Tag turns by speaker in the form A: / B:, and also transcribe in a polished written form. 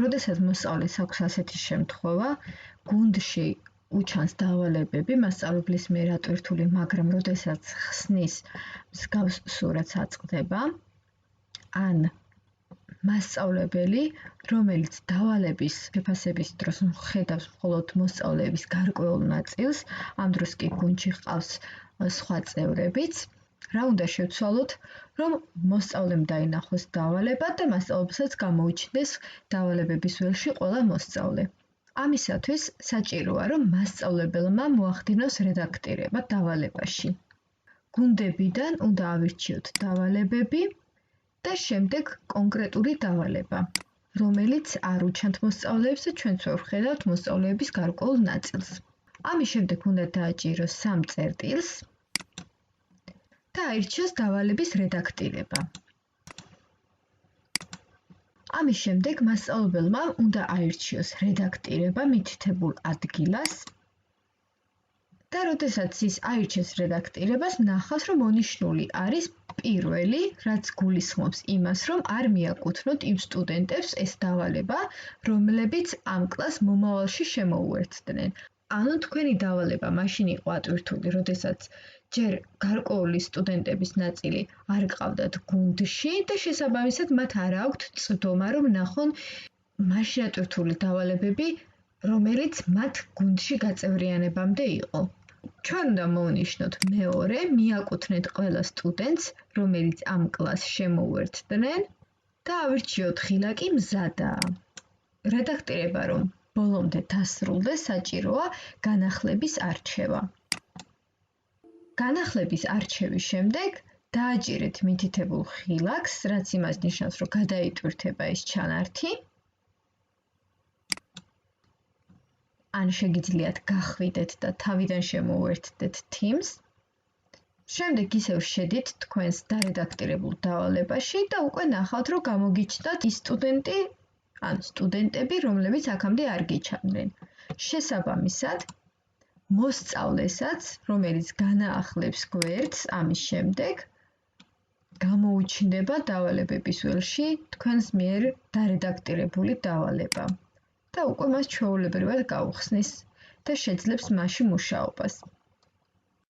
A: როდესაც მოსწავლეს აქვს ასეთი შემთხვევა, გუნდში უჩანს დავალებები მასწავლებლის მიერ ატვირთული, მაგრამ როდესაც ხსნის მსგავს სურათს აწყდება, ან მასწავლებელი, რომელიც დავალების შეფასების დროს ხედავს მხოლოდ მოსწავლეების გარკვეულ ნაწილს, ამ დროს კი გუნდში ჰყავს სხვა წევრებიც, რა უნდა შევცვალოთ, რომ მოსწავლემ დაინახოს დავალება და მასწავლებელსაც გამოუჩნდეს დავალებების ველში ყველა მოსწავლე. ამისათვის საჭიროა, რომ მასწავლებელმა მოახდინოს რედაქტირება დავალებაში. გუნდებიდან უნდა ავირჩიოთ დავალებები და შემდეგ კონკრეტული დავალება, რომელიც არ უჩანთ მოსწავლეებს და ჩვენც ვერ ვხედავთ მოსწავლეების გარკვეულ ნაწილს. ამის შემდეგ უნდა დააჭიროს 3 წერტილს და აირჩიოს დავალების რედაქტირება. ამის შემდეგ მასწავლებელმა უნდა აირჩიოს რედაქტირება მითითებულ ადგილას და როდესაც ის აირჩიოს რედაქტირებას, ნახავს, რომ მონიშნული არის პირველი, რაც გულისხმობს იმას, რომ არ მიაკუთვნოთ იმ სტუდენტებს ეს დავალება, რომლებიც ამ კლასს მომავალში შემოუერთდნენ. ანუ თქვენი დავალება მაშინ იყო ატვირთული, როდესაც ჯერ გარკვეული სტუდენტების ნაწილი არ გყავდათ გუნდში და შესაბამისად მათ არ აქვთ წვდომა, რომ ნახონ მაშინ ატვირთული დავალებები, რომელიც მათ გუნდში გაწევრიანებამდე იყო. ჩვენ უნდა მოვნიშნოთ მეორე, მიაკუთვნეთ ყველა სტუდენტს, რომელიც ამ კლასს შემოუერთდნენ და ავირჩიოთ ხილაკი მზადაა. რედაქტირება რომ ბოლომდე დასრულდეს, საჭიროა განახლების არჩევა. განახლების არჩევის შემდეგ დააჭირეთ მითითებულ ხილაკს, რაც იმას ნიშნავს, რომ გადაიტვირთება ეს ჩანართი. ან შეგიძლიათ გახვიდეთ და თავიდან შემოუერთდეთ Teams. შემდეგ ისევ შედით თქვენს დარედაქტირებულ დავალებაში და უკვე ნახავთ, რომ გამოგიჩნდათ ის სტუდენტი, ან სტუდენტები, რომლებიც აქამდე არ გიჩანდნენ. შესაბამისად, მოსწავლესაც, რომელიც განაახლებს გვერდს, ამის შემდეგ გამოუჩნდება დავალებების ველში თქვენს მიერ დარედაქტირებული დავალება და უკვე მას ჩვეულებრივად გაუხსნის და შეძლებს მასში მუშაობას.